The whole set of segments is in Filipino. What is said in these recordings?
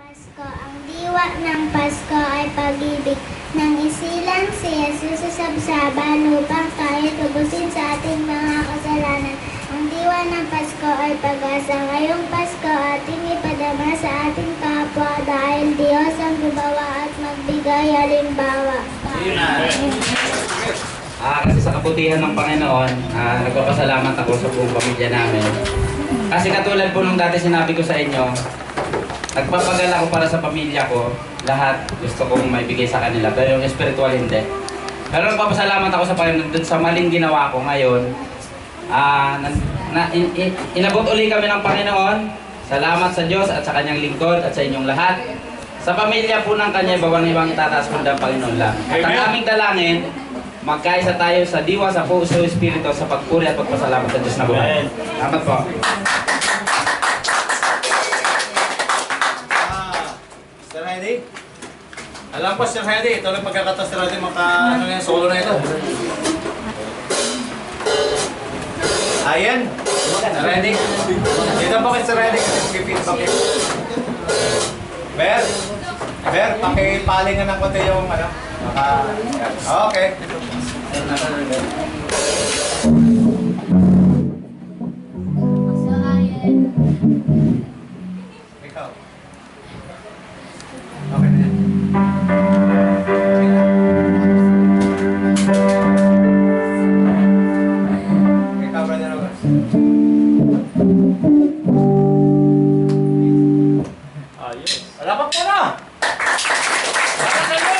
Pasko, ang diwa ng Pasko ay pag-ibig. Nang isilang si Jesus sa sabsaban upang tayo tubusin sa ating mga kasalanan. Ang diwa ng Pasko ay pag-asa. Ngayong Pasko ating ipadama sa ating kapwa dahil Diyos ang gumawa at magbigay halimbawa. Kasi sa kabutihan ng Panginoon, nagpapasalamat ako sa buong pamilya namin. Kasi katulad po nung dati sinabi ko sa inyo, nagpapagal ako para sa pamilya ko. Lahat gusto kong maibigay sa kanila, pero yung spiritual hindi. Pero nagpapasalamat ako sa Panginoon dun sa maling ginawa ko ngayon. Inabot uli kami ng Panginoon. Salamat sa Diyos at sa Kanyang lingkod at sa inyong lahat. Sa pamilya po ng Kanya, bawang ibang tataas kundi ang Panginoon lang. At ang aming dalangin, magkaisa tayo sa diwa, sa puso, espiritu, sa pagpuri at pagpasalamat sa Diyos na buhay. Salamat po. Sir Heidi? Alam po, Sir Heidi, ito lang pagkakataon Sir Heidi ano yan, solo na ito. Ayan, Sir Heidi. Dito po kay Sir Heidi kasi mag-feedback yun. Ber, pakipalingan ng konti yung ano. Okay. Ikaw. Okay na yan. Ikaw, Brother Rogas. Ayos. Alapak mo na! Alapak na mo!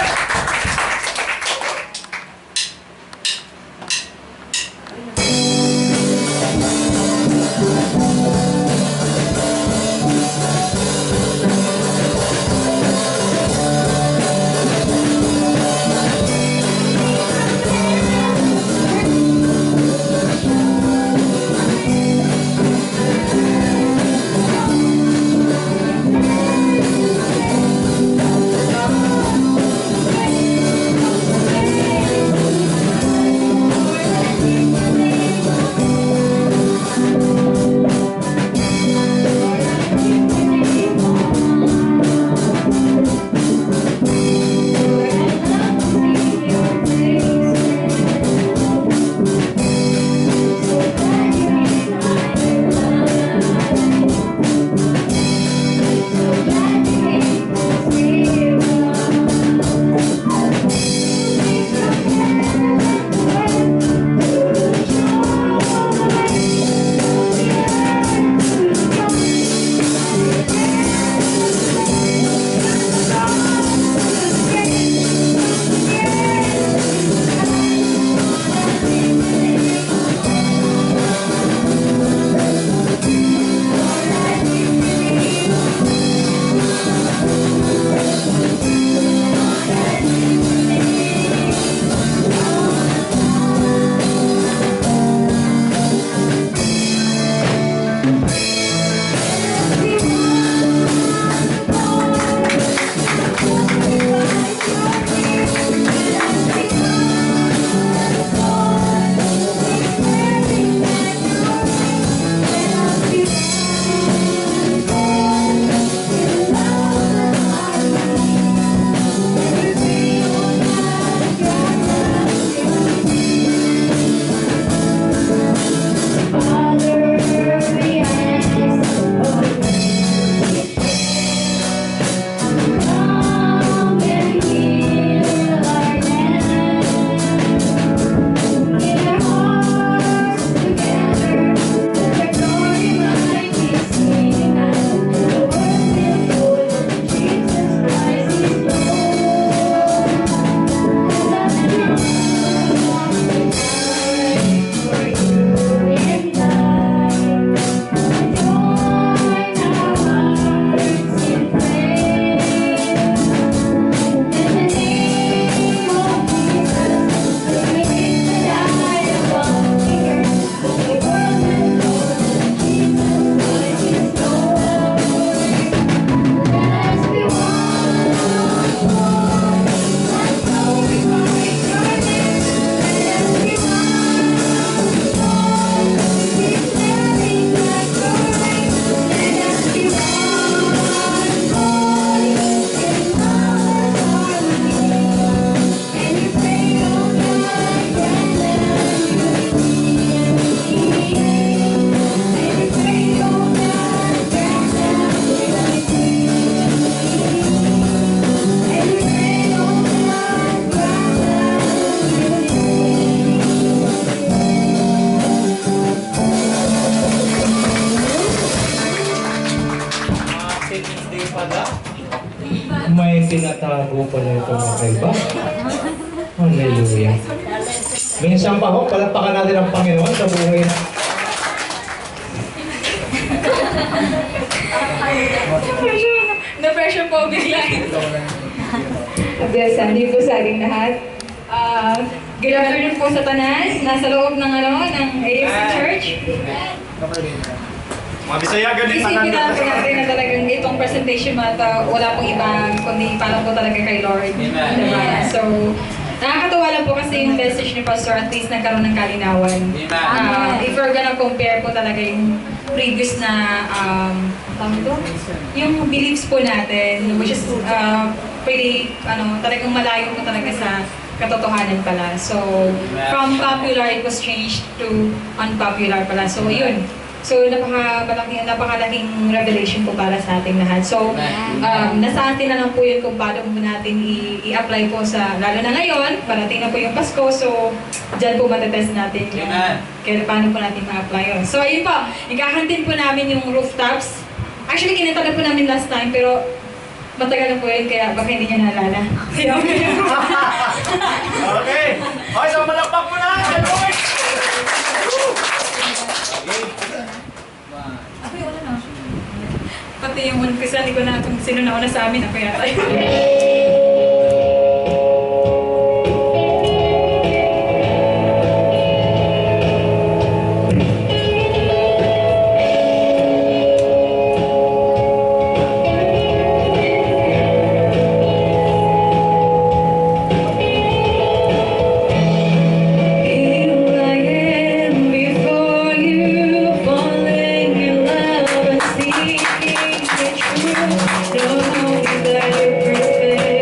May tinatago pala ito mga kaiba. Hallelujah. Minsan pa ho, palapakan natin ang Panginoon sa buhay na. Na-pressure po bigla. Abiyasa, hindi po sa ating lahat. Good afternoon po sa tanan. Nasa loob ng AFC Church. Mga Bisaya, ganun Isipin na po natin na talagang itong presentation wala pong ibang kundi parang po talaga kay Lord. Diba? So, nakakatuwa lang po kasi yung message ni Pastor at least nagkaroon ng kalinawan. If we're gonna compare po talaga yung previous na tawag ito? Yung beliefs po natin, which is pretty, talagang malayo po talaga sa katotohanan pala. So, from popular, it was changed to unpopular pala. So, yun. So, napakalaking revelation po para sa ating lahat. So, nasa atin na lang po yun kung paano po natin i-apply po sa, lalo na ngayon, parating na po yung Pasko. So, dyan po matetest natin yung kaya paano po natin ma-apply yun. So, ayun po, ikakantin po namin yung rooftops. Actually, kinita na po namin last time, pero matagal na po yun, kaya baka hindi niya naalala. Okay. Okay, so malakpak mo na. Lord. Pati yung umpisa, hindi ko na kung sino na una sa amin, ako yata yun. Know that you're perfect.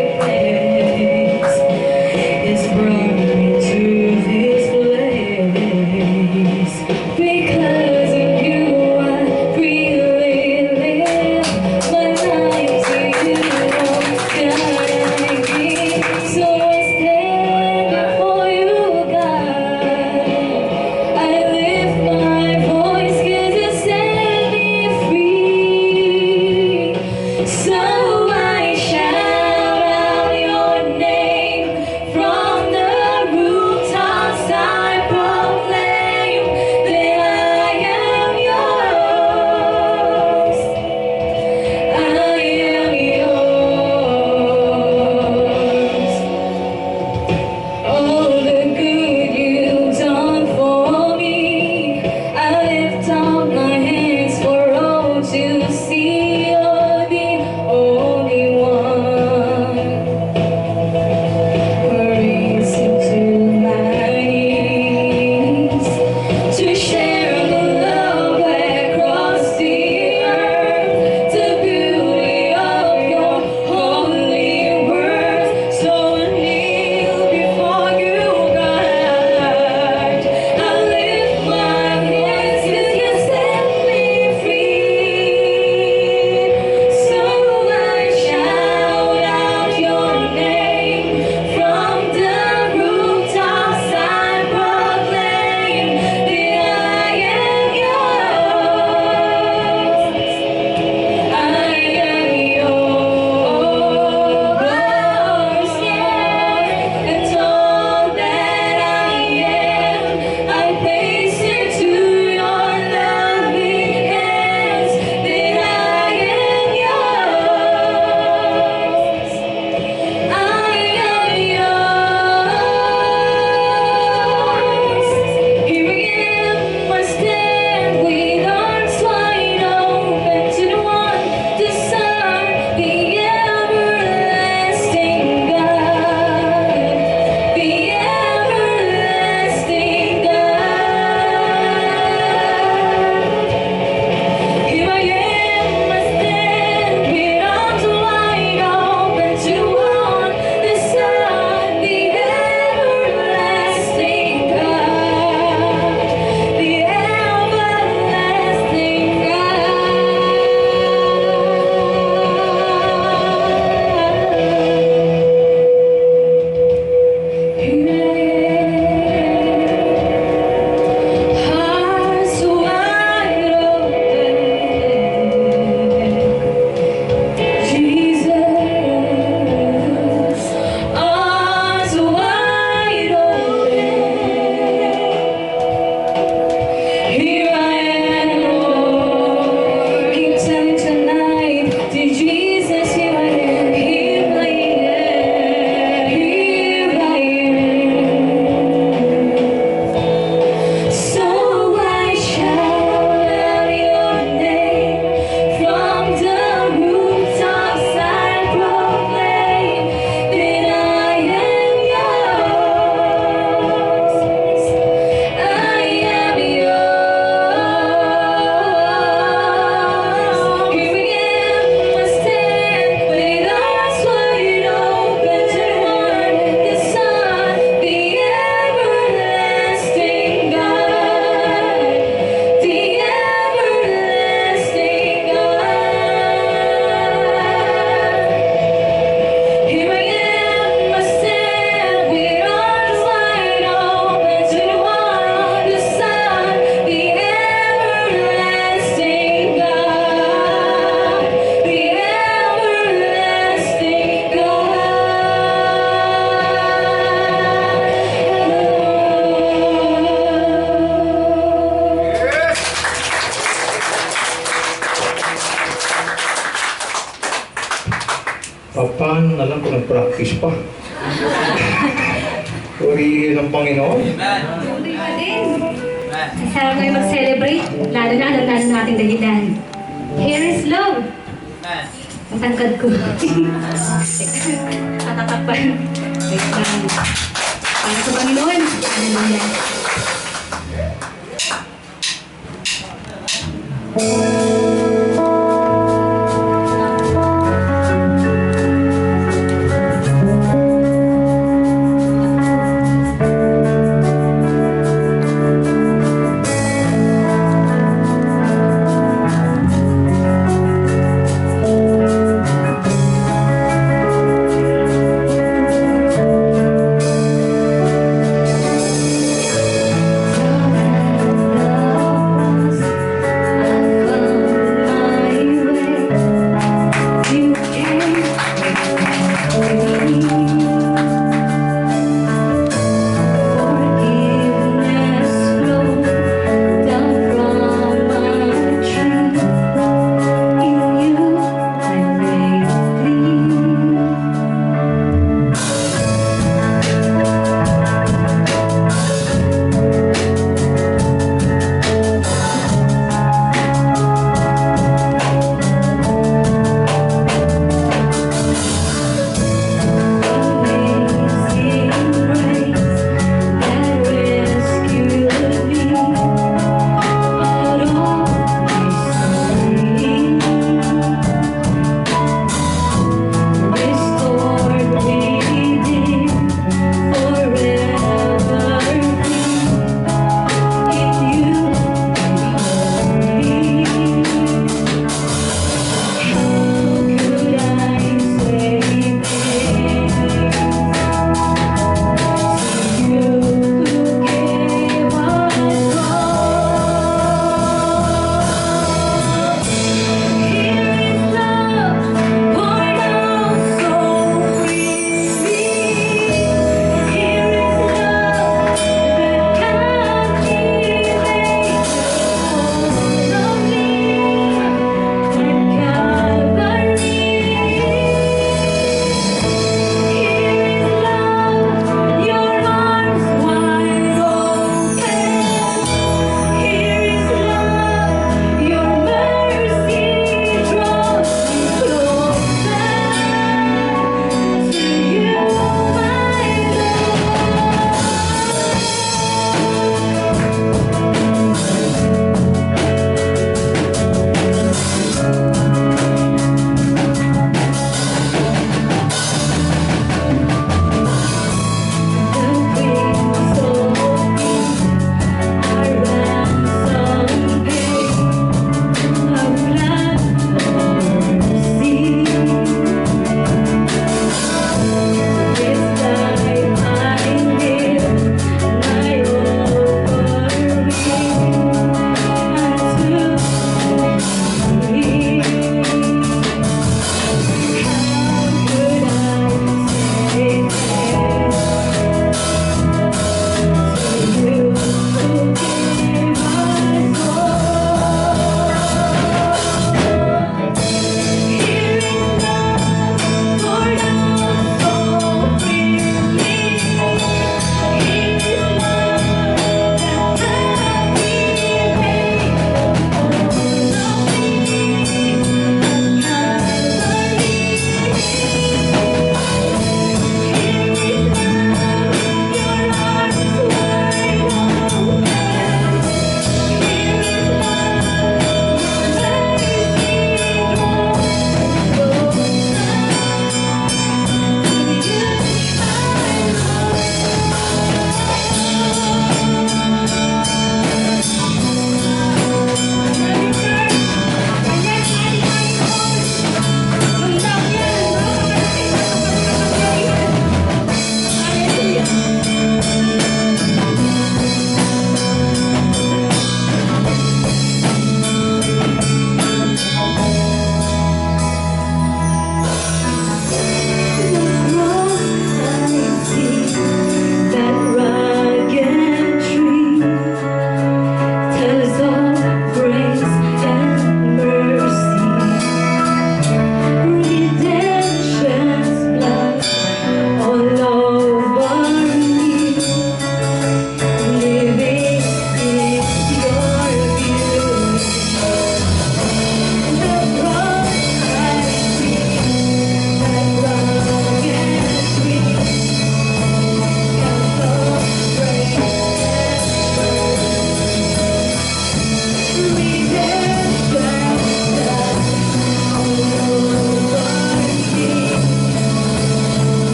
Paano na lang kung nag-practice pa? Purihin ng Panginoon. Tuloy pa din. Masarap ngayon mag-celebrate, lalo na alam natin nating dahilan. Here is love. Ang tangkad ko. Tatatakpan. Wait lang. Para sa Panginoon. Hallelujah. I've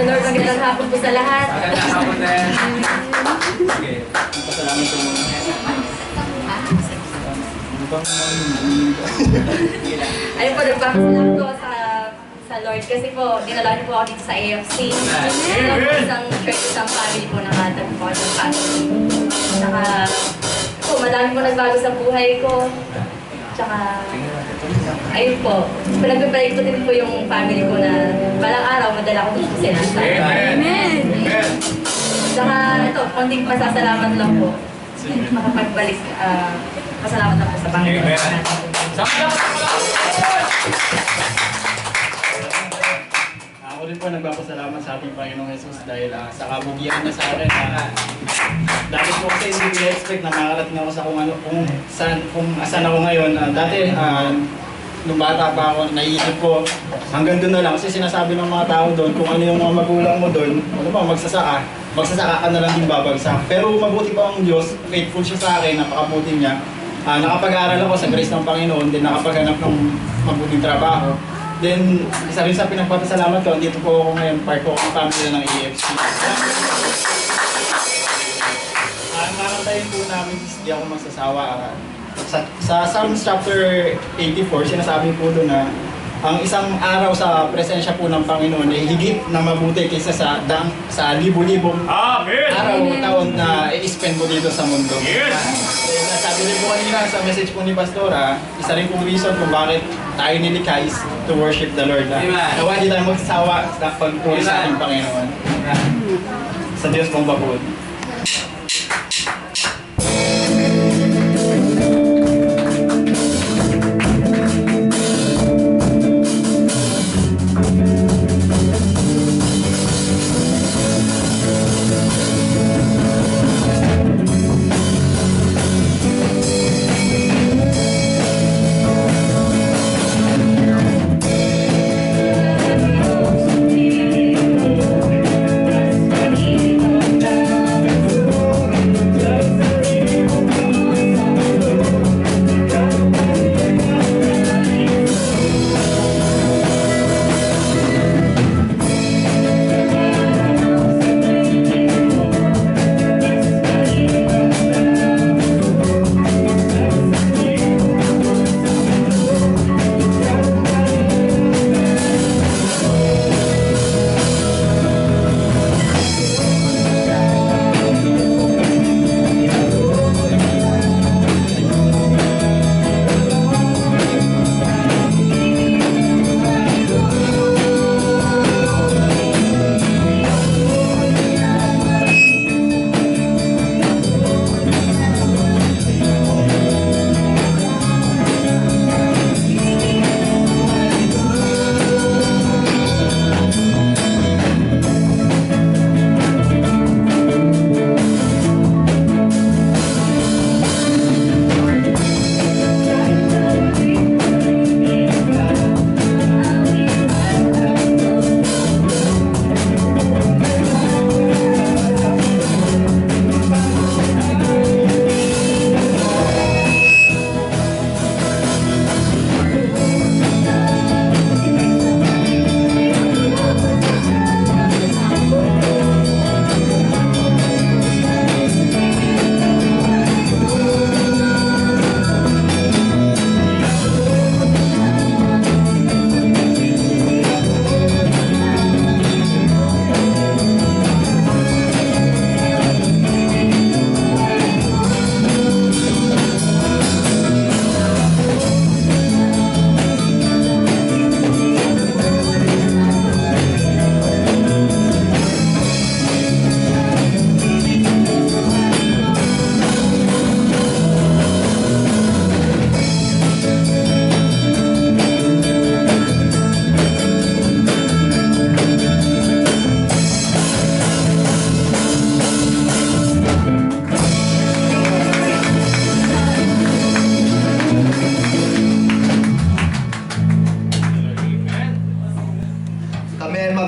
Sir Lord, magandang hapon po sa lahat. Magandang hapon din. Sige. Pasalamat po muna. Ayun po, nagpapasalamat po sa Lord kasi po, dinala niyo po ako dito sa AFC. Ito po isang church, isang family po, nakatag po ako sa family. Tsaka, po, madami po nagbago sa buhay ko. Tsaka, ayun po, pinagpipray ko din po yung family ko na balang araw, madala ko dito sila. Amen! Amen! Tsaka, ito, konting pasasalamat lang po. Makapagbalik, pasalamat lang po sa Panginoon. Amen. Ako rin po nagpapasalamat sa ating Panginoong Jesus dahil sa kabugian niya sa akin. Dati po kasi hindi ko expect na makarating ako sa kung asan ako ngayon. Dati, nung bata pa ako, naiisip ko, hanggang doon na lang. Kasi sinasabi ng mga tao doon, kung ano yung mga magulang mo doon, ano ba, magsasaka ka na lang din babagsak. Pero mabuti pa ang Diyos, faithful siya sa akin, napakabuti niya. Nakapag-aaral ako sa grace ng Panginoon, then nakapaghanap ng mabuting trabaho. Then, isa rin sa pinagpapasalamat ko, dito po ako ngayon, part ko ng family ng EFC. Ang kakantayin po namin is di ako magsasawa. Sa Psalms chapter 84, sinasabi po doon na ang isang araw sa presensya po ng Panginoon ay higit na mabuti kaysa sa libu-libong araw o taon na i-spend mo dito sa mundo. Yes! Sabi rin po kanina sa message po ni Pastora, isa rin pong reason kung bakit tayo nilikha is to worship the Lord. Amen. Nawa hindi tayo magsasawa sa pagpuri sa ating Panginoon. Sa Diyos mong babud.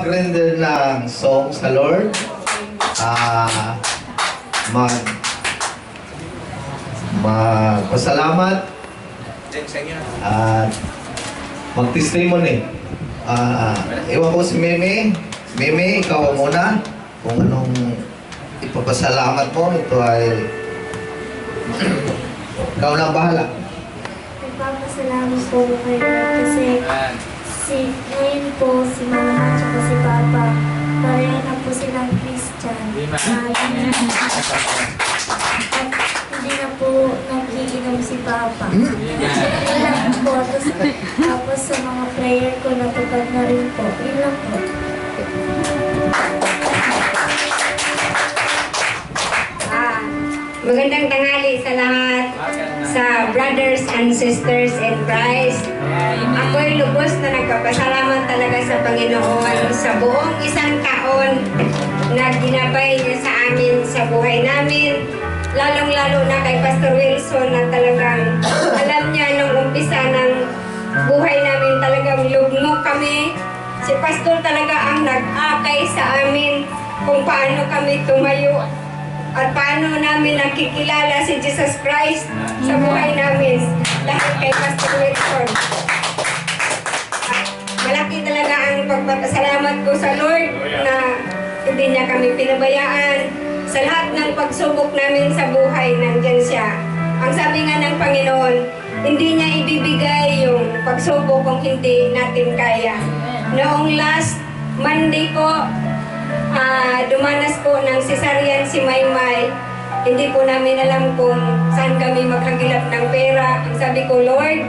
mag-render ng song sa Lord. Magpasalamat at mag-testimony. Ewan ko si Meme, Mimi, ikaw muna. Kung anong ipapasalamat mo, ito ay... ikaw na bahala. Nagpapasalamat po ako kay Lord kasi ngayon po si Mama at saka si Papa, pareho na po silang Christian. At hindi na po nagiinom si Papa. Yun lang po. Tapos sa mga prayer ko, natupad na rin po. Yun lang po. Magandang tanghali sa lahat, sa brothers and sisters in Christ. Ako'y lubos na nagpapasalamat talaga sa Panginoon sa buong isang taon na ginabay niya sa amin sa buhay namin. Lalong-lalo na kay Pastor Wilson na talagang alam niya nung umpisa ng buhay namin talagang lugmok kami. Si Pastor talaga ang nag-akay sa amin kung paano kami tumayo at paano namin nakikilala si Jesus Christ sa buhay namin dahil kay Pastor Wilson. Malaki talaga ang pagpapasalamat ko sa Lord na hindi niya kami pinabayaan. Sa lahat ng pagsubok namin sa buhay, nandyan siya. Ang sabi nga ng Panginoon, hindi niya ibibigay yung pagsubok kung hindi natin kaya. Noong last Monday po, dumanas po ng cesarean si Maymay. Hindi po namin alam kung saan kami maghagilap ng pera. Ang sabi ko, Lord,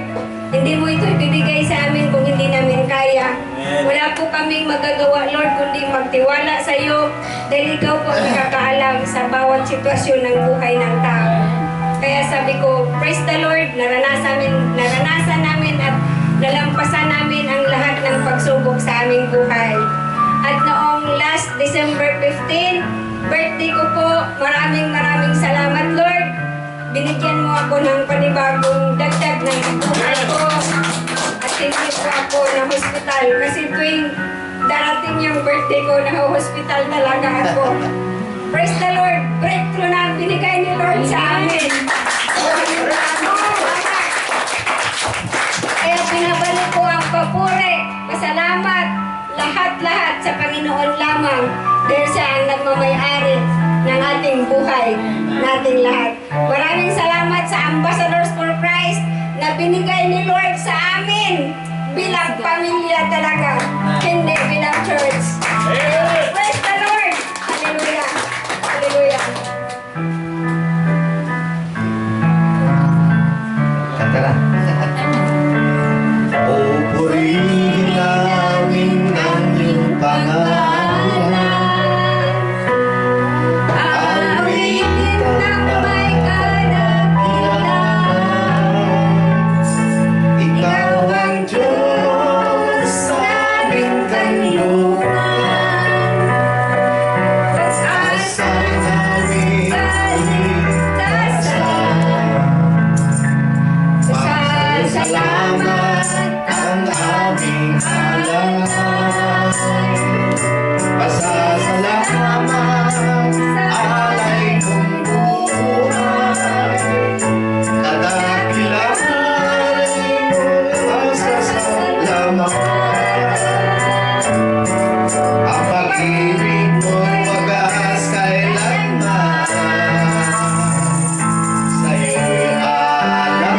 hindi mo ito ibibigay sa amin kung hindi namin kaya. Wala po kaming magagawa, Lord, kundi magtiwala sa iyo dahil ikaw po ang nakakaalam sa bawat sitwasyon ng buhay ng tao. Kaya sabi ko, praise the Lord, naranasan namin at nalampasan namin ang lahat ng pagsubok sa aming buhay. At noong last December 15, birthday ko po, maraming salamat, Lord. Binigyan mo ako ng panibagong dagdag ng buhay ko. At hindi po ako na hospital kasi tuwing darating yung birthday ko, na-hospital talaga ako. Praise the Lord, breakthrough na binigay ni Lord sa amin. Kaya pinabalik ko ang papuri, pasalamat, lahat-lahat sa Panginoon lamang dahil siya ang nagmamayari ng ating buhay, nating lahat. Maraming salamat sa Ambassadors for Christ na binigay ni Lord sa amin bilang pamilya talaga, hindi bilang church. Praise the Lord! Hallelujah! Hallelujah! Kanta na. Pupurihin namin ang iyong pangalan. Awitin ng may kadakilaan. Ikaw ang Diyos sa aming kanlungan. Pag-asay namin kaligtasan. Pasasalamat ang aming alay. Pasasalamat alay kong buhay. Kadakilaan pasasalamat. Ang pag-ibig mo'y wagas kailanman. Sa'yo'y alay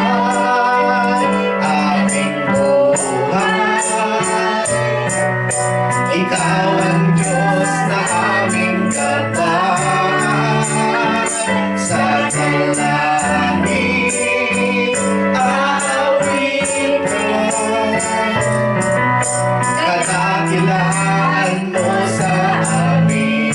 aming buhay. Ikaw ang Diyos na aming gabay. Sa dalangin aawit ko. Kadakilaan mo sa amin.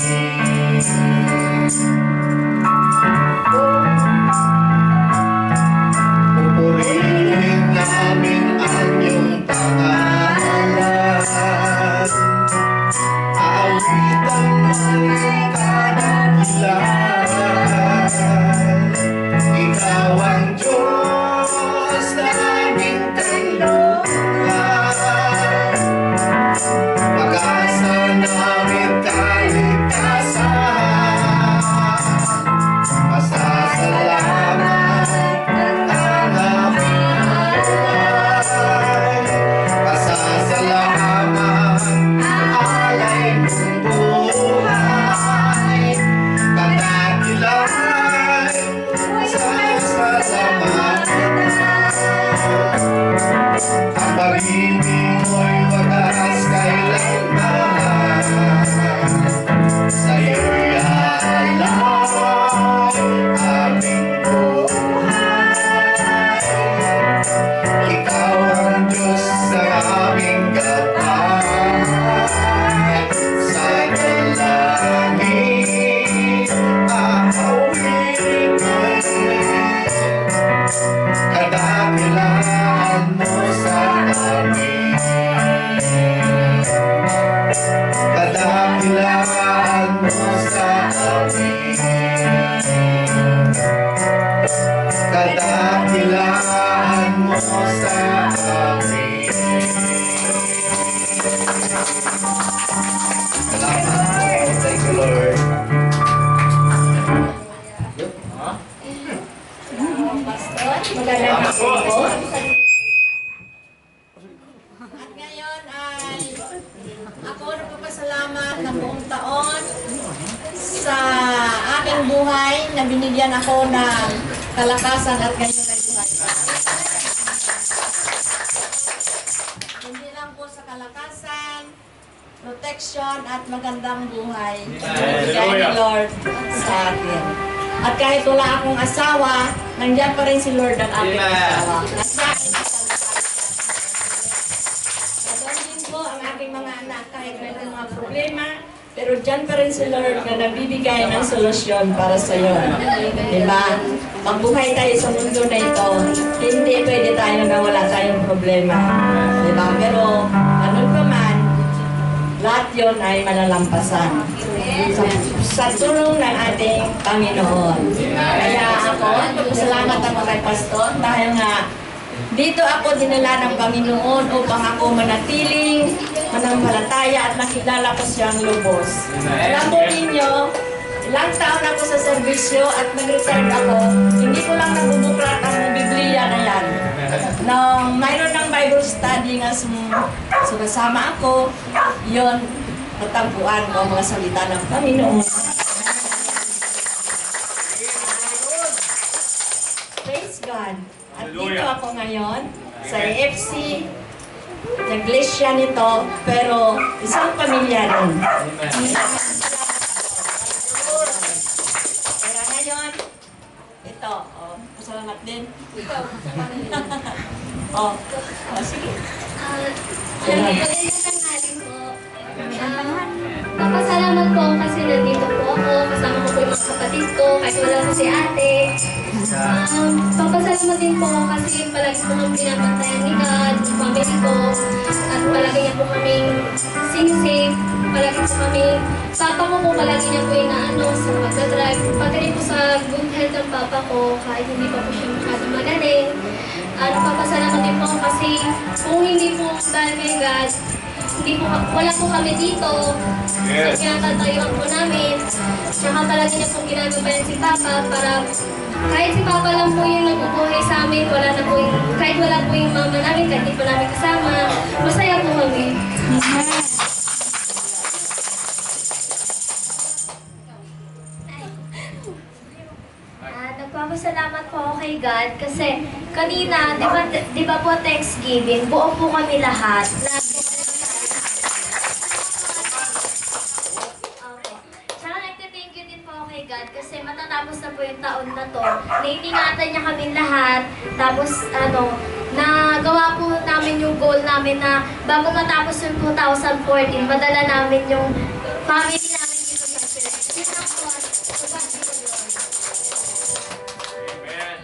Pupurihin namin ang iyong pangalan. Awitan mo'y kadakilaan. Ikaw ang Diyos na aming kanlungan. Pag-asa namin kaligtasan. Pasasalamat ang aming alay. Pasasalamat alay mo. kadakilaan mo sa amin. Kadakilaan mo sa amin. Salamat po. Thank you, Lord. Magandang hapon po. At ngayon ay ako nagpapasalamat na buong taon sa aking buhay na binigyan ako ng kalakasan at ngayon ay buhay pa. Hindi lang po sa kalakasan, protection at magandang buhay binigay ni Lord sa akin. At kahit wala akong asawa, nandiyan pa rin si Lord ang aking asawa. Nandun din po ang aking mga anak kahit may mga problema, pero dyan pa rin si Lord na nagbibigay ng solusyon para sa iyo. Diba? Magbuhay tayo sa mundo na ito, hindi pwede tayo na wala tayong problema. Diba? Pero ano pa man, lahat yun ay malalampasan. Sa tulong ng ating Panginoon. Kaya ako, salamat ako kay Pastor dahil nga dito ako dinala ng Panginoon upang ako manatiling manampalataya at nakilala ko siyang lubos. Alam po ninyo, ilang taon ako sa serbisyo at nag-retire ako, hindi ko lang nabubuklat ang Biblia na yan. Nung mayroon ng Bible study nga sumasama ako, yon natagpuan ko ang mga salita ng Panginoon. Praise God. At dito ako ngayon sa AFC, sa iglesia nito, pero isang pamilya rin. Kaya ngayon, ito, pasalamat din. Sige. Papasalamat po kasi nandito po ako, kasama ko po yung mga kapatid ko, kahit wala po si ate. Papasalamat din po kasi palagi po kami pinapantayan ni God, yung family ko, at palagi niya po kaming sing-sing, palagi po kami, papa ko po palagi niya po inaano sa pagdadrive, pati rin po sa good health ng papa ko, kahit hindi pa po siya masyadong magaling. At papasalamat din po kasi kung hindi po dahil kay God, hindi po, wala po kami dito. Yes. Kaya tatayuan po namin. Tsaka talaga niya pong ginagabayan si Papa para kahit si Papa lang po yung nagbubuhay sa amin, wala na po yung, kahit wala po yung mama namin, kahit di po namin kasama, masaya po kami. Nagpapasalamat po ako kay God kasi kanina, di ba po Thanksgiving, buo po kami lahat. God kasi matatapos na po yung taon na to. Naiingatan niya kami lahat. Tapos nagawa po namin yung goal namin na bago matapos yung 2014, madala namin yung family namin dito sa Philippines. Yun lang po. Amen.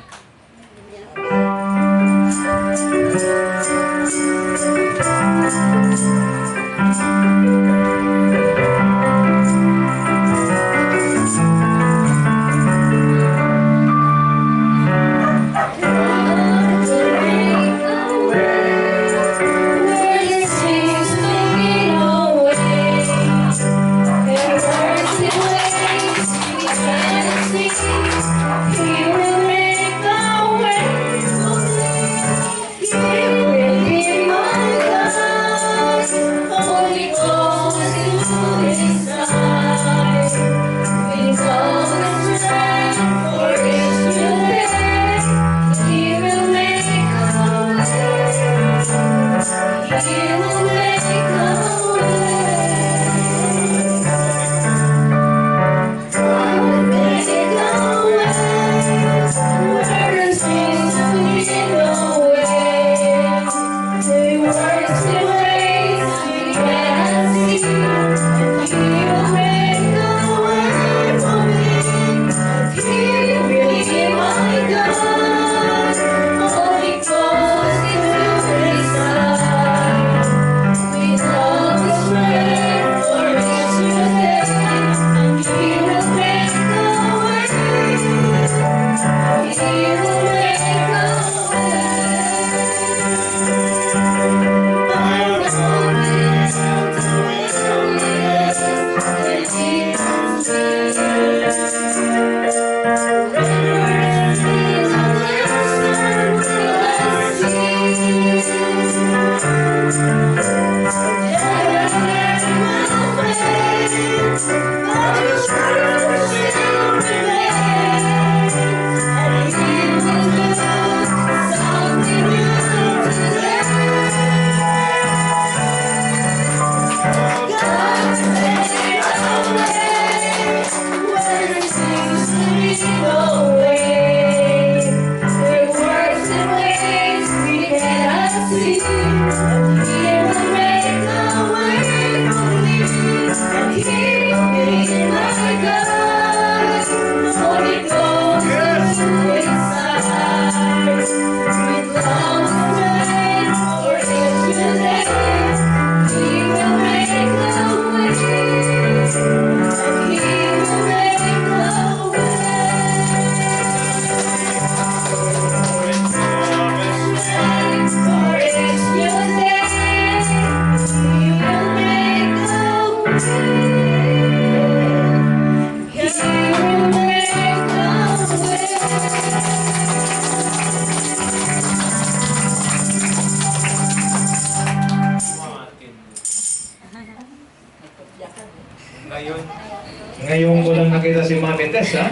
Ngayon ko lang nakita si Mami Tess, ha?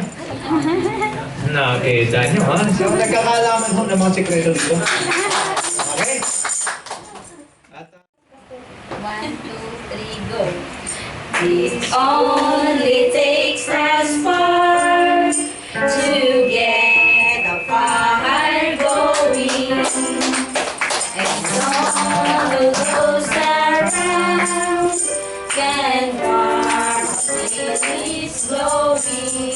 Nakita nyo, ha? So, nagkakalaman ho ng mga sekreto dito. Okay? At, 1, 2, 3, go. It only takes a spark to get a fire going. And all of those around can watch it slowly.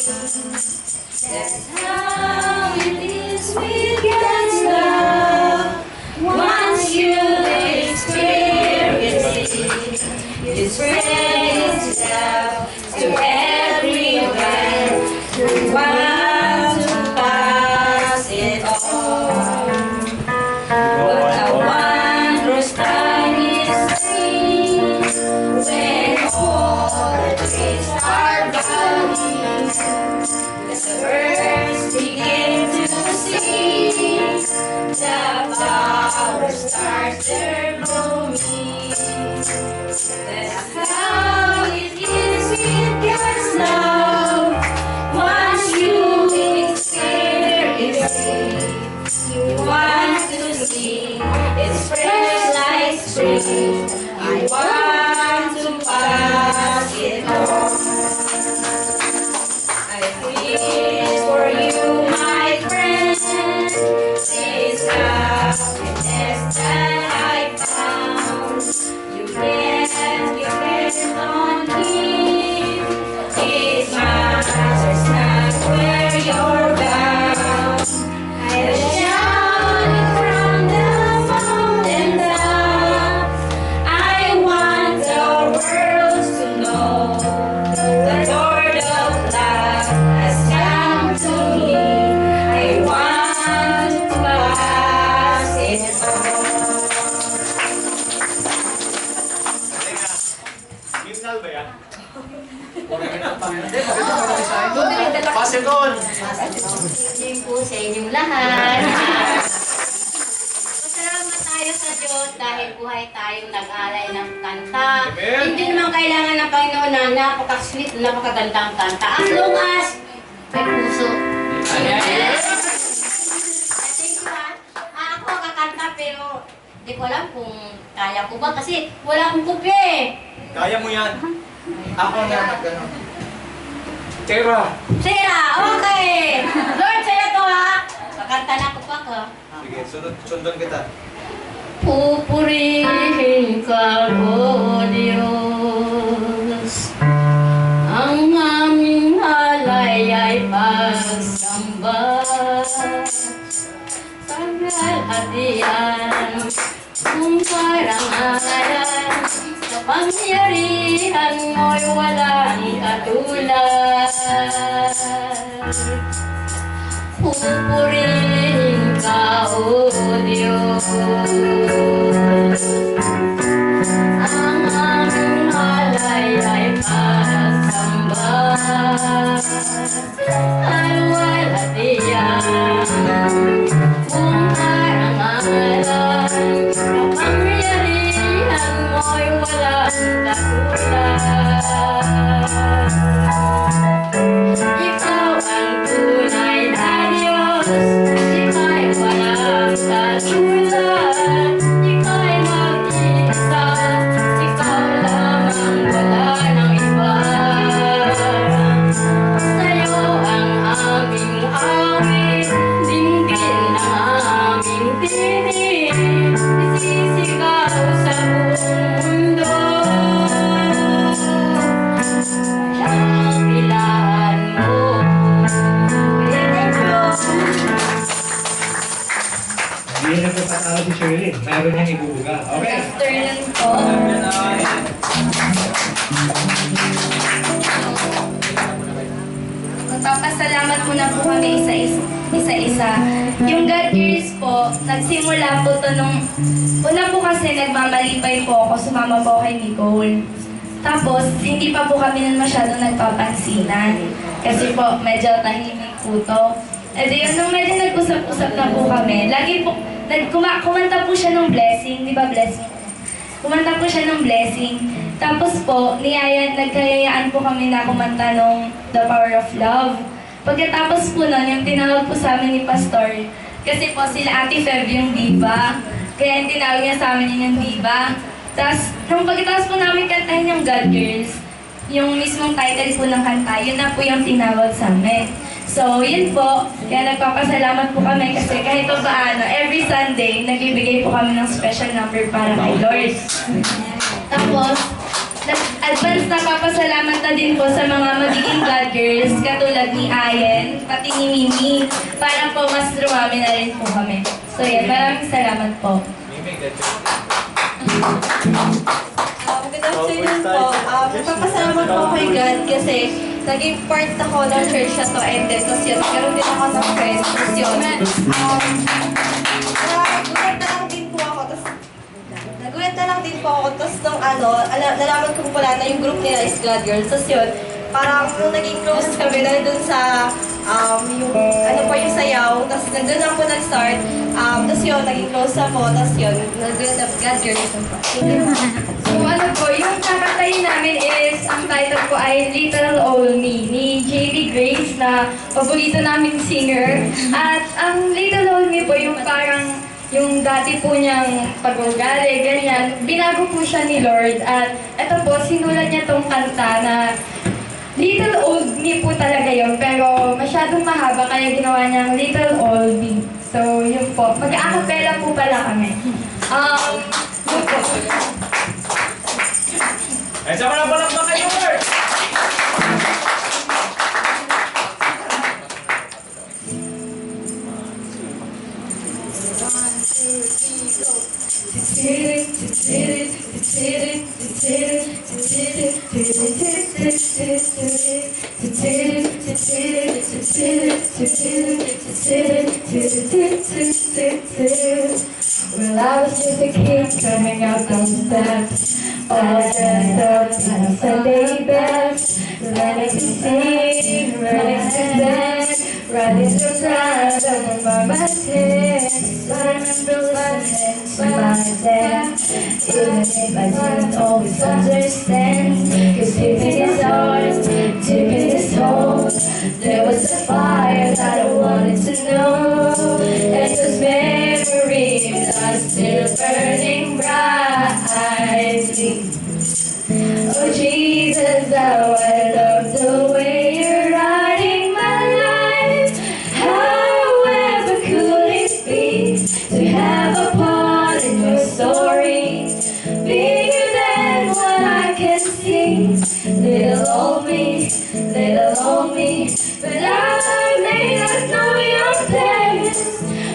That's how it is with God's love. Once you experience it, it spreads itself to everywhere who wants to pass it on. What a wondrous time is this, when all the trees are budding, the birds begin to sing, the flowers start their blooming. That's how it is with God's love. Once you experience it, you want to see it spread like spring. I want to pass it on. I wish for you, my friend, this happiness that I found. You can depend on Him. It matters not where you're bound. I shout it from the mountain top. I want the world to know the Lord of love has come to me. I want to pass it on. Himnal ba yan? Pass it on! Good po sa inyong lahat. Pasalamat tayo sa Diyos dahil buhay tayong nag-alay ng kanta. Amen. Hindi naman kailangan ng Panginoon na napaka-sweet, napakagandang kanta. As long as may puso. Thank you, ha. Ako kakanta pero hindi ko alam kung kaya ko ba kasi wala akong kupya eh. Kaya mo yan. Ako na nag-ano. Tira! Sira, okay. Lord, sa'yo to ha. Kakanta na ako pa ko. Sige, sundan kita. Pupurihin ka, O Diyos. Ang aming halay ay pagsamba. Paglalhatian, kung karangalan, sa pangyarihan mo'y walang katulad. Pupurihin ka, O Diyos. Ang aming halay ay pasamba. Alwalhatian, kung karangalan, kapangyarihan mo'y walang katulad. po kami isa-isa. Yung God Girls po, nagsimula po to nung, una po kasi nagmamalipay po ako, sumama po kay Nicole. Tapos, hindi pa po kami nun masyadong nagpapansinan. Kasi po, medyo tahimik po to. E di yun, nung medyo nag-usap-usap na po kami, lagi po, kumanta po siya ng blessing, di ba blessing? Kumanta po siya ng blessing. Tapos po, nagkayayaan po kami na kumanta nung The Power of Love. Pagkatapos po nun, yung tinawag po sa amin ni Pastor, kasi po sila Ate Feb yung diva, kaya yung tinawag niya sa amin yung diva. Tapos, nung pagkatapos po namin kantahin yung God Girls, yung mismong title po ng kanta, yun na po yung tinawag sa amin. So, yun po. Kaya nagpapasalamat po kami kasi kahit pa paano, every Sunday, nagbibigay po kami ng special number para kay Lord. Tapos, advance na papasalamat na din po sa mga magiging God Girls, katulad ni Ayen, pati ni Mimi, para po mas dumami na rin po kami. So, yan. Maraming salamat po. Good afternoon po. Nagpapasalamat po kay God kasi naging part ako ng church na to and then tapos yun, nagkaroon din ako ng friends. Tapos yun, nagulat na lang din po ako. Tapos nung nalaman ko pala na yung group nila is God Girls. Tapos yun, parang nung naging close kami na dun sa yung yung sayaw. Tapos nandun lang po nag-start. Tapos yun, naging close ako. Tapos yun, nagulat na God Girls. So yung kakantahin namin is, ang title po ay Little Old Me ni J.D. Grace na paborito namin singer. At ang Little Old Me po yung parang yung dati po niyang pag-ugali, ganyan. Binago po siya ni Lord at eto po, sinulat niya tong kanta na Little Old Me po talaga yun, pero masyadong mahaba kaya ginawa niyang Little Old Me. So yun po, mag-a-capella po pala kami. Yun po. Ay, sa mga palakpak kayo, Lord! Well, I was just a kid coming out on the steps, all dressed up in a Sunday best, ready to sing, ready to dance, ready to cry, down by my tent. I remember listening to my dad, even if I didn't always understand, 'cause deep in his heart, deep in his home, there was a fire that I wanted to know, and those memories are still burning brightly. Oh Jesus, how I love the way you're writing my life. However could it be to have a part in your story, bigger than what I can see. Little old me, but I may not know your plans,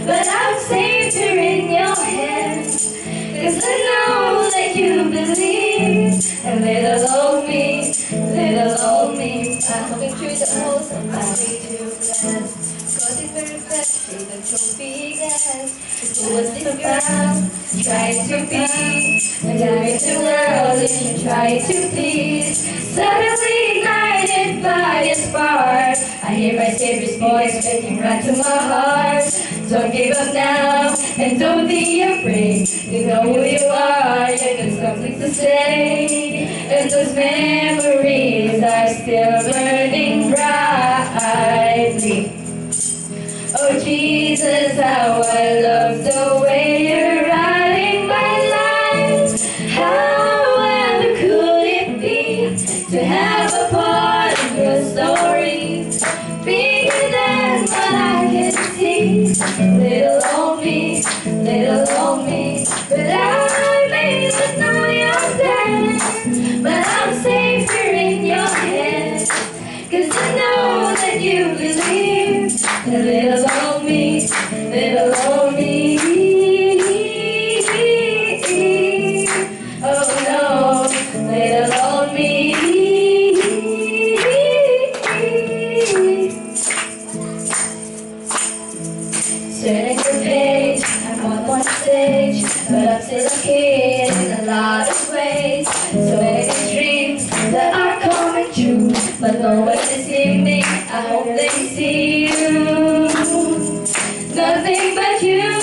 but I'm safer in your hands, 'cause I know that you believe. And little old me, I'm looking through the holes of my way to glass, 'cause it reflects through the trophy glass. Who was this girl trying to be? And I'm the world if you try to please. Suddenly ignited by a spark, I hear my Savior's voice speaking right to my heart. Don't give up now, and don't be afraid. You know who you are, you got something to say. And those memories are still burning brightly. Oh Jesus, how I love the way you're writing my life. However could it be to have a part in your story, bigger than what I can see. Little old me, but I may not know your plans, but I'm safer in your hands, 'cause I know that you believe. Little old me, oh no, little old me. But no one is evening, I hope they see you. Nothing but you.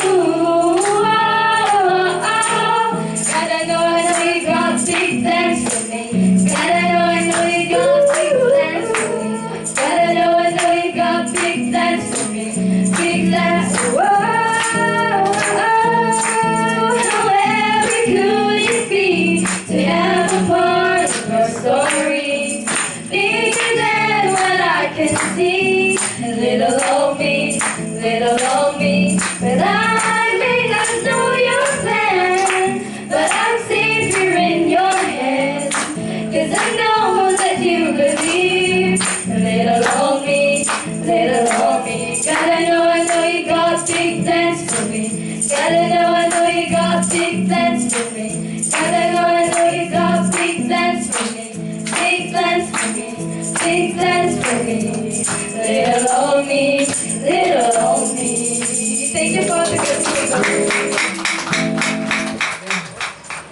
Gotta know you got big plans for me. Gotta know you got big plans for me. Gotta know you got big plans for me. Big plans. Whoa, how very could it be to have a part of your story? Bigger than what I can see. Little old me, but I may not know your plan, but I'm safe here in your hands, 'cause I know that you believe. Little old me, gotta know I know you got big plans for me. Gotta know I know you got big plans for me. Gotta know I know you got big plans for me. Big plans for me, big plans for me. Little old me, little old me. Thank you for the good people.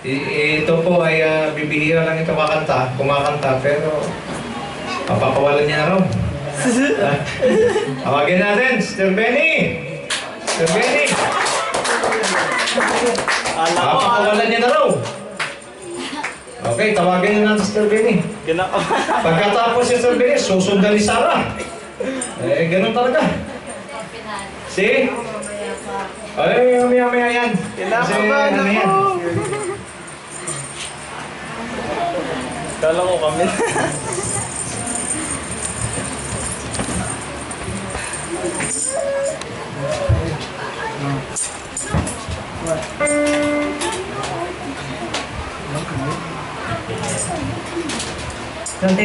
Ito po ay bibihira lang ito kumakanta, pero papakawalan niya raw. Tawagin natin, Sir Benny! Sir Benny! Papakawalan niya na raw. Okay, tawagin na natin si Sir Benny. Pagkatapos si Sir Benny, susundan ni Sarah. Ganun talaga. See? Ay, maya yan. Kasi ano yan. Kala ko kami.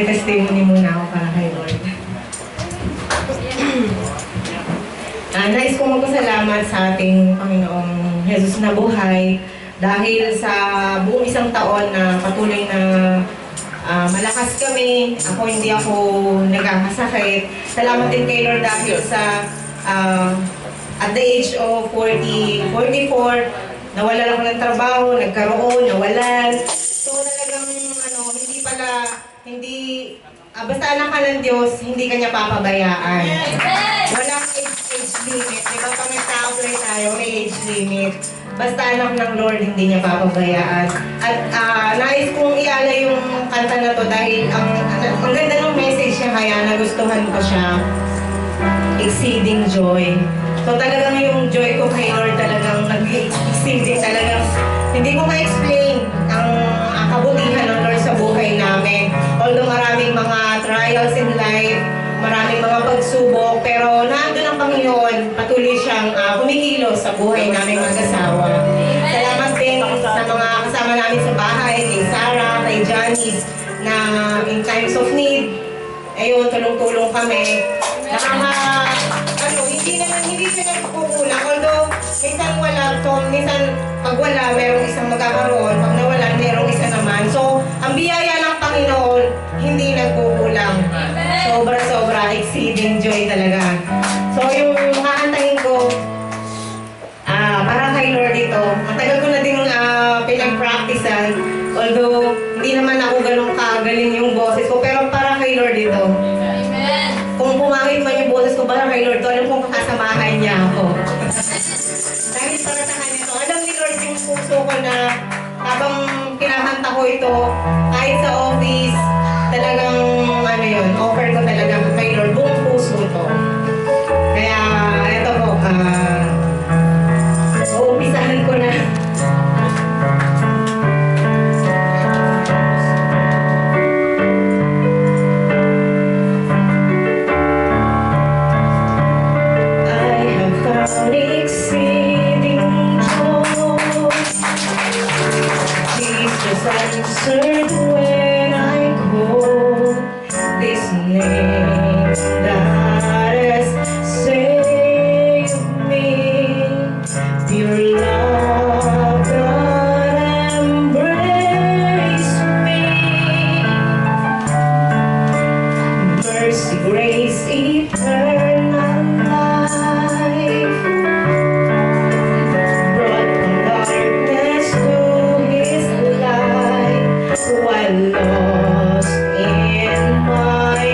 Testimony muna ako para kay Lord. Nais kong magpasalamat sa ating Panginoong Jesus na buhay dahil sa buong isang taon na patuloy na malakas kami. Hindi ako nagkakasakit. Salamat din kay Lord dahil sa at the age of 44, nawalan ako ng trabaho, nawalan. So talagang basta anak ka ng Diyos, hindi ka niya papabayaan. Walang age limit. Diba pag nagka-apply tayo, may age limit. Basta anak ng Lord, hindi niya papabayaan. At nais kong iala yung kanta na to dahil ang ganda ng message niya, kaya nagustuhan ko siya. Exceeding joy. So talagang yung joy ko kay Lord talagang nag-exceeding talagang hindi ko ma-explain ang kabutihan ng Lord sa buhay namin. Although maraming mga trials in life, maraming mga pagsubok, pero nandun ang Panginoon, patuloy siyang kumikilos sa buhay namin mag-asawa. Salamat din sa mga kasama namin sa bahay, kay Sarah, kay Janice, na in times of need, ayun, tulong-tulong kami. Hindi siya nagkukulang. Although, minsan wala. So, minsan, pag wala, merong isang magkakaroon. Pag nawala, merong isa naman. So, ang biyaya ng Panginoon, hindi nagkukulang. Sobra-sobra, exceeding joy talaga. So, yung hahantayin ko, para kay Lord ito, matagal ko na din pinag-practicean. Although, hindi naman ako ganun kagaling yung boses ko, pero para kay Lord ito. Kung pumangit man yung boses ko para kay Lord, alam kong kakasamahan niya ako. Dahil para sa kanya ito, alam ni Lord yung puso ko na habang kinakanta ko ito, kahit sa office, talagang offer ko talaga kay Lord, buong puso ito. Kaya, ito po, uumpisahan ko na. Exceeding joy, Jesus answered when I called this name that has saved me. Pure love that embraced me. Mercy, grace, eternal life. While lost in my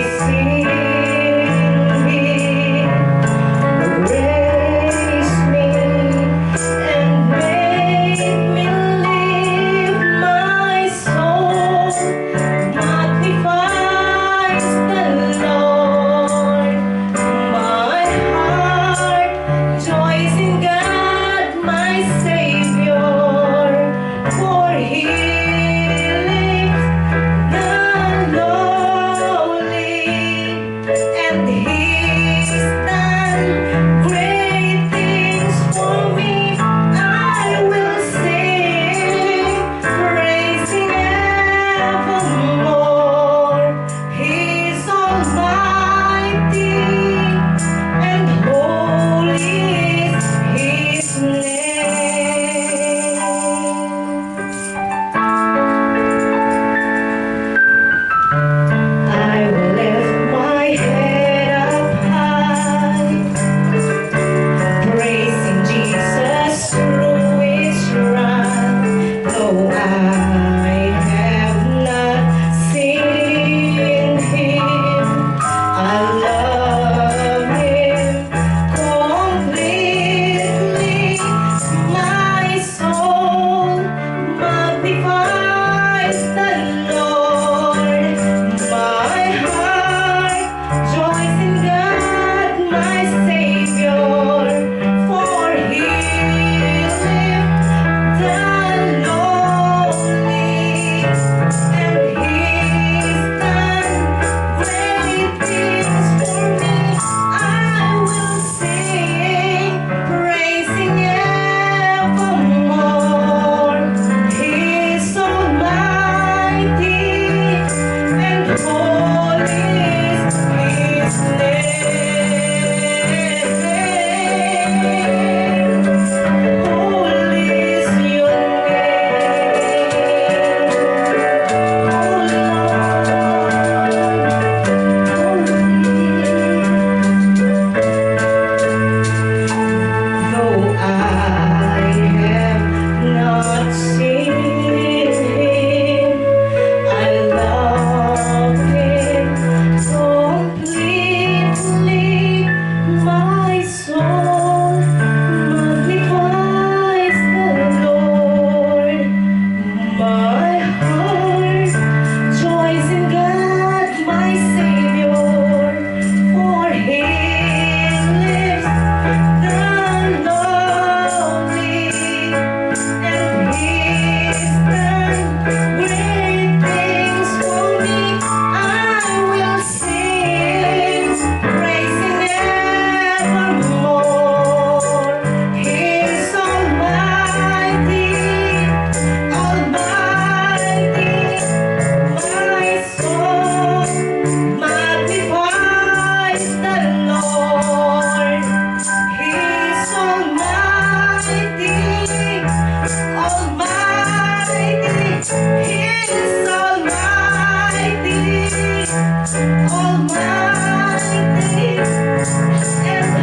Almighty and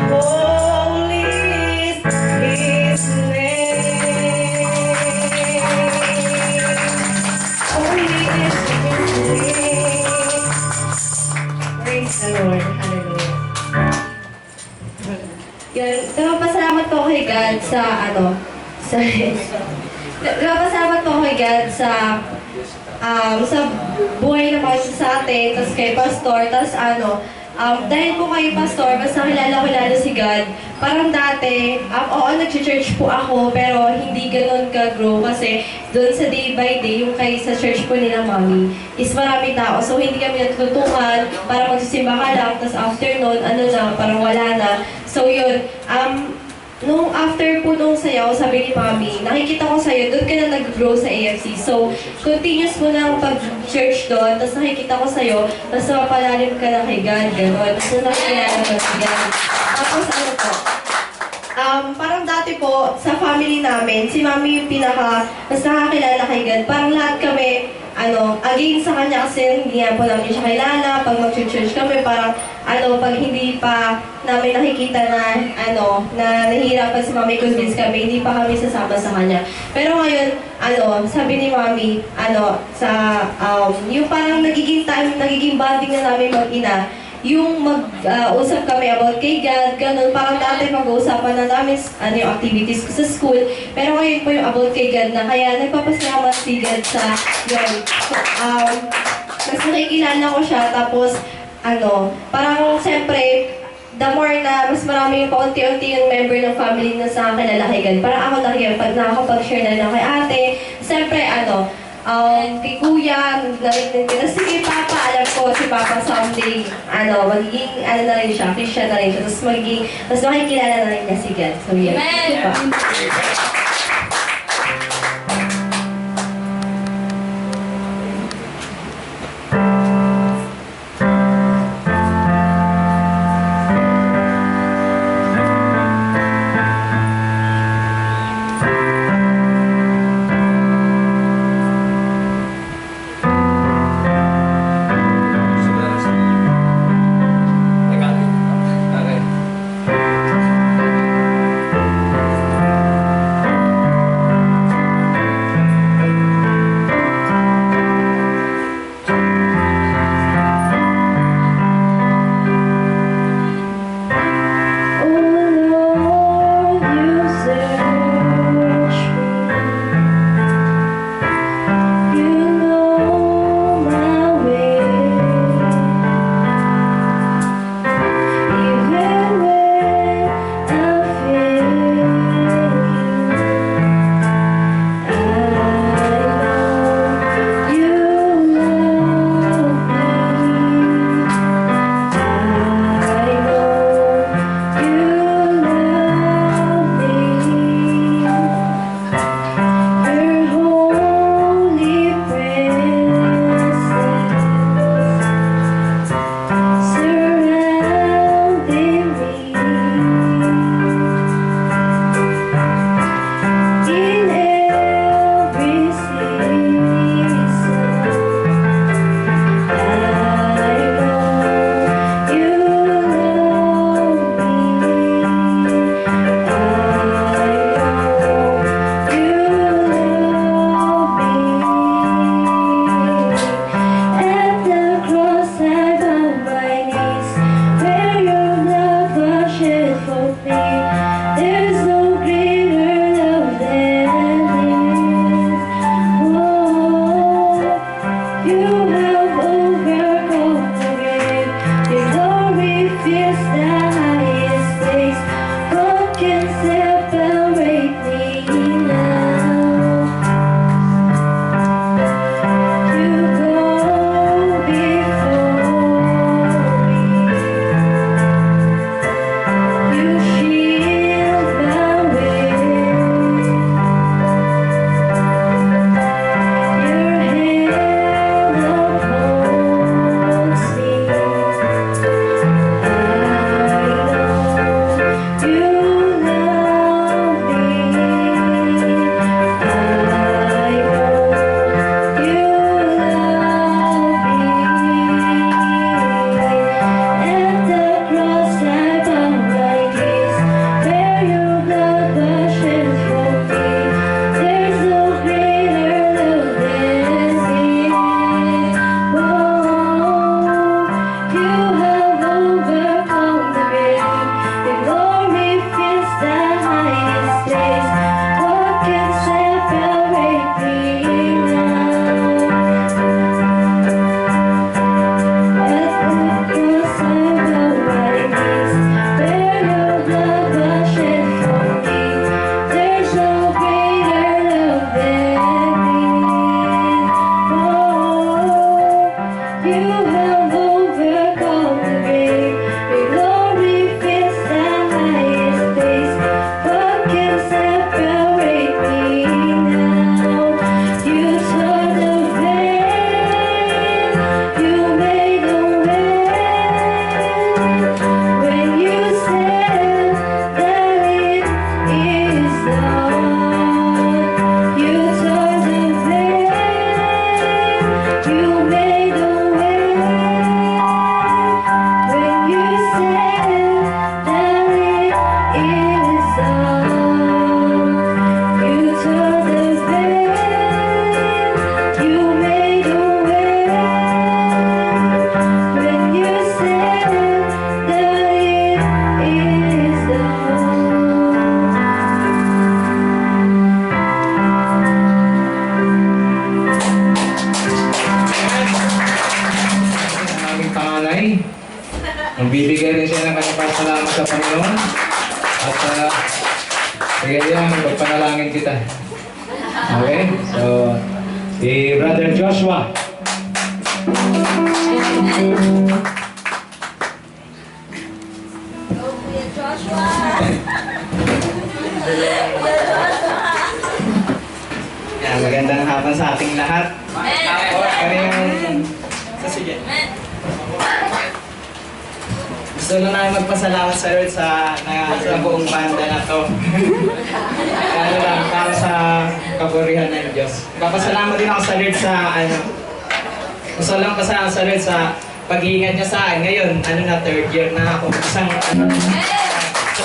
holy is His name. Holy is His name. Praise the Lord. Hallelujah. Yun, nagpapasalamat po kay God sa nagpapasalamat po kay God sa buhay na kasi sa atin, tapos kay Pastor, tapos dahil po kay Pastor, mas nakilala ko lalo si God. Parang dati, oo, nag-church po ako, pero hindi ganun ka-grow kasi doon sa day by day, yung kay sa church po nila mami, is marami tao. So hindi kami natututungan para magsisimba ka lang, tapos after noon, parang wala na. So yun, nung after po nung sayaw, sabi ni Mami, nakikita ko sa'yo, doon ka na nag-grow sa AFC. So, continuous mo na ang pag-church doon, tapos nakikita ko sa'yo, tapos mapalalim ka na kay God, gano'n. Tapos nakikilala mo si God. Tapos parang dati po, sa family namin, si Mami yung mas nakakilala kay God. Parang lahat kami, again sa kanya kasi hindi nga po namin siya kilala. Pag mag-church kami, parang pag hindi pa namin nakikita na nahihirapan si Mami convince kami, hindi pa kami sasama sa kanya. Pero ngayon, sabi ni Mami, yung parang nagiging bonding na namin mag-ina, yung mag-usap kami about kay God, ganun. Parang dati mag-uusapan na namin yung activities ko sa school. Pero ngayon po yung about kay God na, kaya nagpapasalamat si God sa yun. Mas nakikilala ko siya, tapos parang siyempre, the more na mas marami yung paunti-unti yung member ng family na sa kilala kay God. Parang ako nakakapag-share na lang kay ate. Siyempre, kay kuya, narinig na sige Papa, alam ko si Papa someday, magiging, na rin siya, Christian na rin siya, tapos mas makikilala na rin niya si God. So, yan. Amen! nanay. Magbibigay rin siya ng kanyang pasalamat sa Panginoon. At sige yan, magpanalangin kita. Okay? So, si Brother Joshua. Yan, magandang hapon sa ating lahat. Sige. Gusto lang namin magpasalamat sa Lord sa buong banda na to. Ano lang, para sa kaburihan ng Diyos. Papasalamat din ako sa Lord sa gusto lang pasalamat sa Lord sa pag-iingat niya sa akin. Ngayon, third year na ako. Sa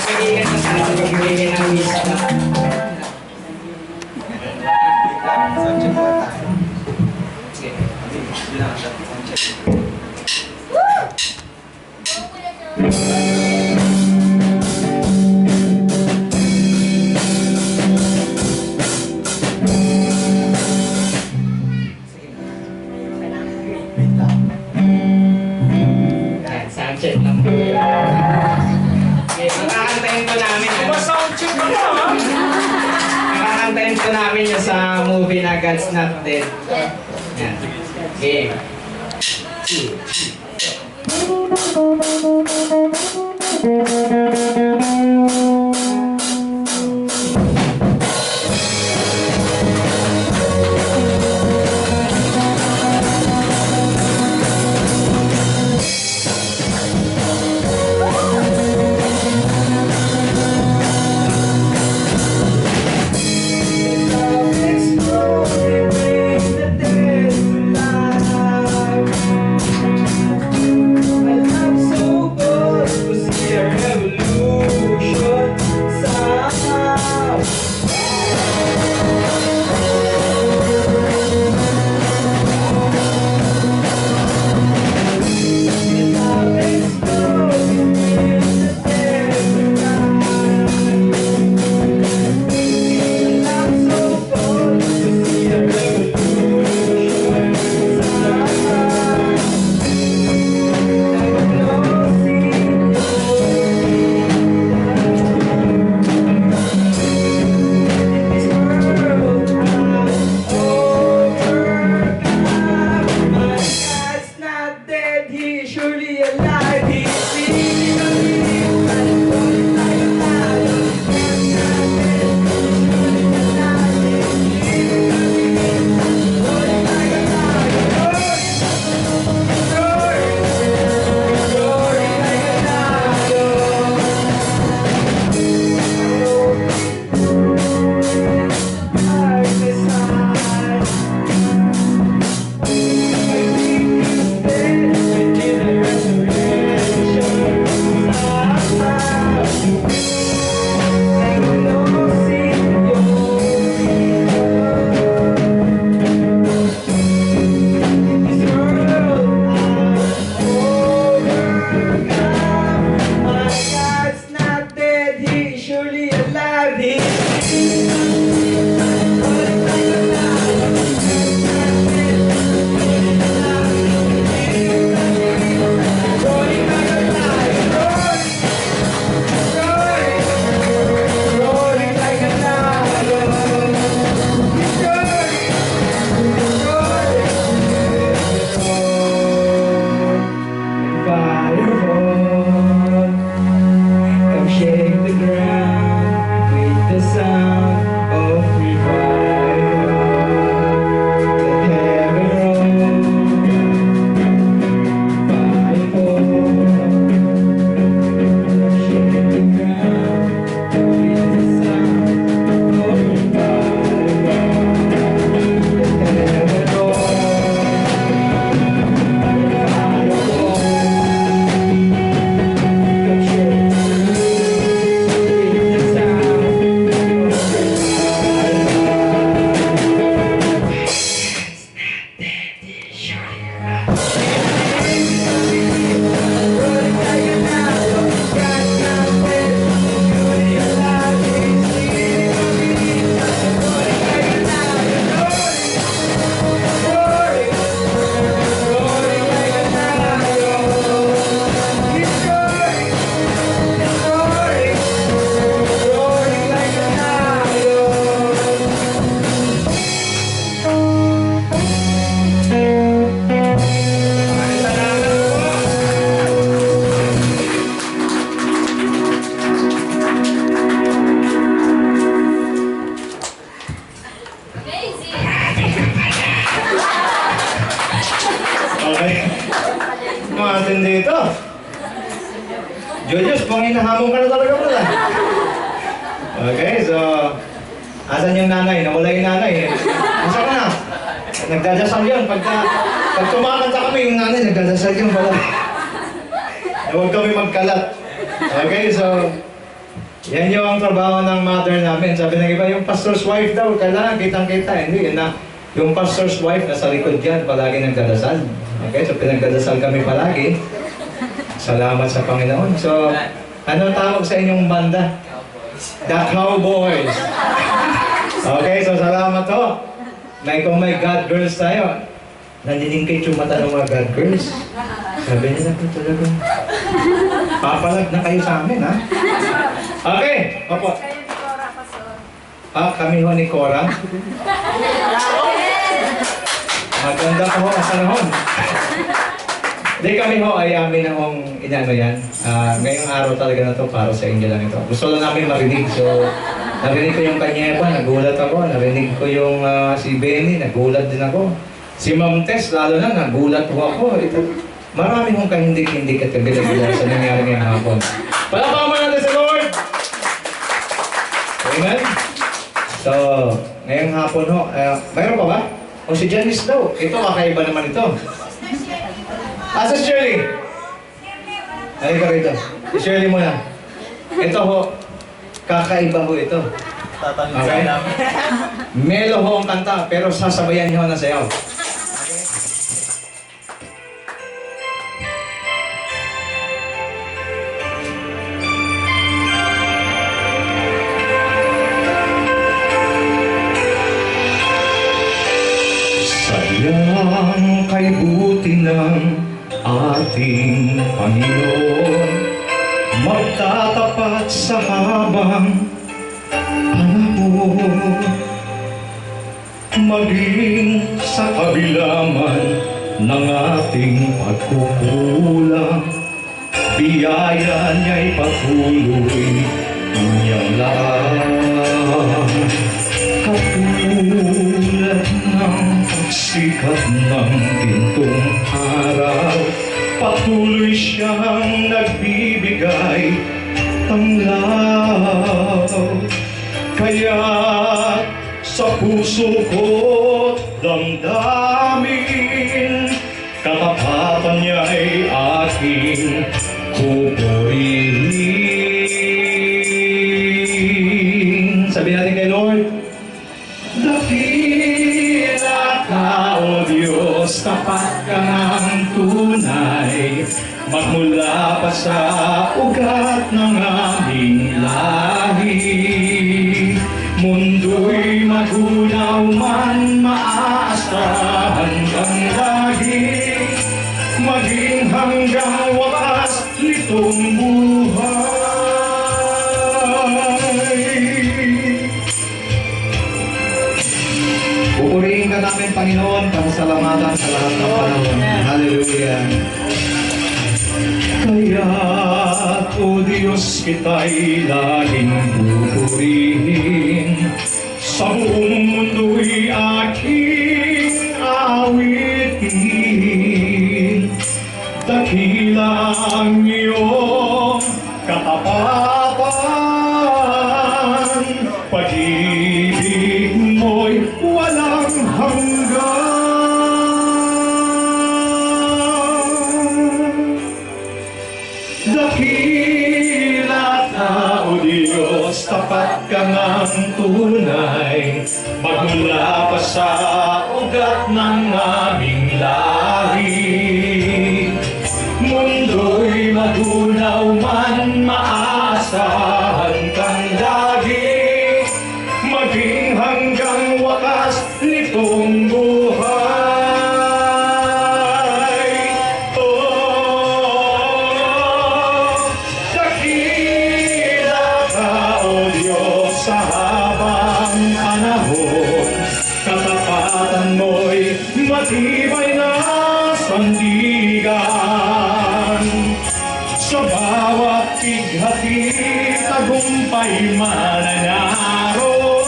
pag-iingat niya sa akin, sa pagbibigay ng wisdom. Soundcheck lang po. Okay, makakantayin po namin. Soundcheck lang ha? Makakantayin po namin yung sa movie na God's Not Dead. Yan. Game. matindi ito. Julius, panginahamon ka na talaga pala. Okay, so... Asan yung nanay? Nawala yung nanay. Asa ka na? Nagdadasal yun. Pag kumakanta kami, yung nanay, nagdadasal yun pala. Huwag kami magkalat. Okay, so... Yan yung trabaho ng mother namin. Sabi ng iba, yung pastor's wife daw, kailangan kitang-kita. Hindi, yun na. Yung pastor's wife, nasa likod yan, palagi nagdadasal. Okay, so pinagdadasal kami palagi. Salamat sa Panginoon. So, ano tawag sa inyong banda? The Cowboys. Okay, so salamat ho. Kung may God girls tayo, nanilingkit yung mata ng mga God girls. Sabi nila po talaga, papalag na kayo sa amin, ha? Okay, opo. Kami ho ni Cora. Maganda po ho ang panahon. Hindi kami ho ay amin na hong inano yan. Ngayong araw talaga na to para sa inyo lang ito. Gusto lang namin marinig. So, narinig ko yung Kanyeba, nagulat ako. Narinig ko yung si Benny, nagulat din ako. Si Ma'am Tess, lalo na, nagulat po ako. Ito, marami hong kahindik-hindik at kabila-bila sa nangyari ngayong hapon. Palakpakan mo natin sa Lord! Amen? So, ngayong hapon ho, mayroon pa ba? O si Janice daw. Ito, kakaiba naman ito. Asa si Shirley? Halika rito. Si Shirley muna. Ito ho, kakaiba ho ito. Okay? Melo ho ang kanta, pero sasabayan niyo ho na sayaw. Sayang kay buti ng ating Panginoon, magtatapat sa habang panahon, maging sa kabila man ng ating pagkukulang, biyaya niya'y patuloy niyang lahat. Katulad ng pagsikat ng pintong araw, patuloy siyang nagbibigay tanglaw. Kaya sa puso ko't damdamin, katapatan niya'y aking pupurihin. Sabi natin kay Lord, dakila ka, O Diyos, tapat ka ng tunay, magmula pa sa ugat ng aming lahi. Mundo'y magunaw man, maaasahan kang lagi, maging hanggang wakas nitong buhay. Pupurihin ka namin, Panginoon, pasalamatan sa lahat ng panahon. Hallelujah. Kaya't, O Diyos, kita'y laging pupurihin. Sa buong mundo'y aking awitin. Dakila ang iyong katapatan, pag-ibig mo'y walang hanggan. Dakila ka, O Diyos, tapat ka ng tunay, magmula pa sa ugat ng aming lahi. Mundo'y magunaw man, maaasahan kang lagi, maging hanggang wakas nitong buhay. Oh, dakila ka, O Diyos, sa habang panahon, katapatan mo'y matibay na sandigan. Sa bawat pighati, tagumpay mananaroon,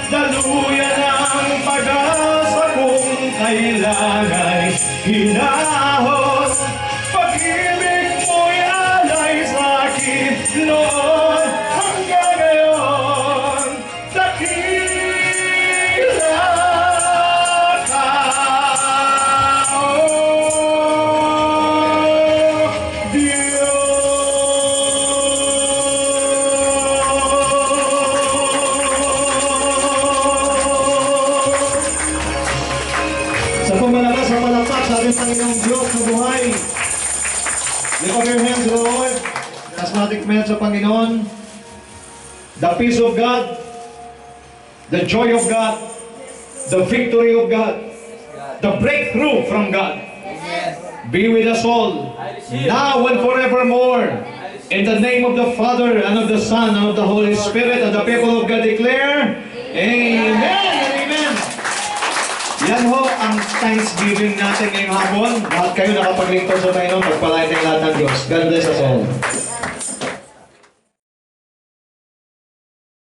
daluyan ang pag-asa kung kailangan hinahon. buhay. Lift up your hands, Lord. Asmatic men sa Panginoon. The peace of God, the joy of God, the victory of God, the breakthrough from God. Be with us all, now and forevermore. In the name of the Father, and of the Son, and of the Holy Spirit, and the people of God declare, Amen and Amen. Yan ho ang Thanksgiving natin ngayong hapon. Lahat kayo nakapaglingkod sa Panginoon. Pagpalain ng lahat ng Diyos. God bless us all.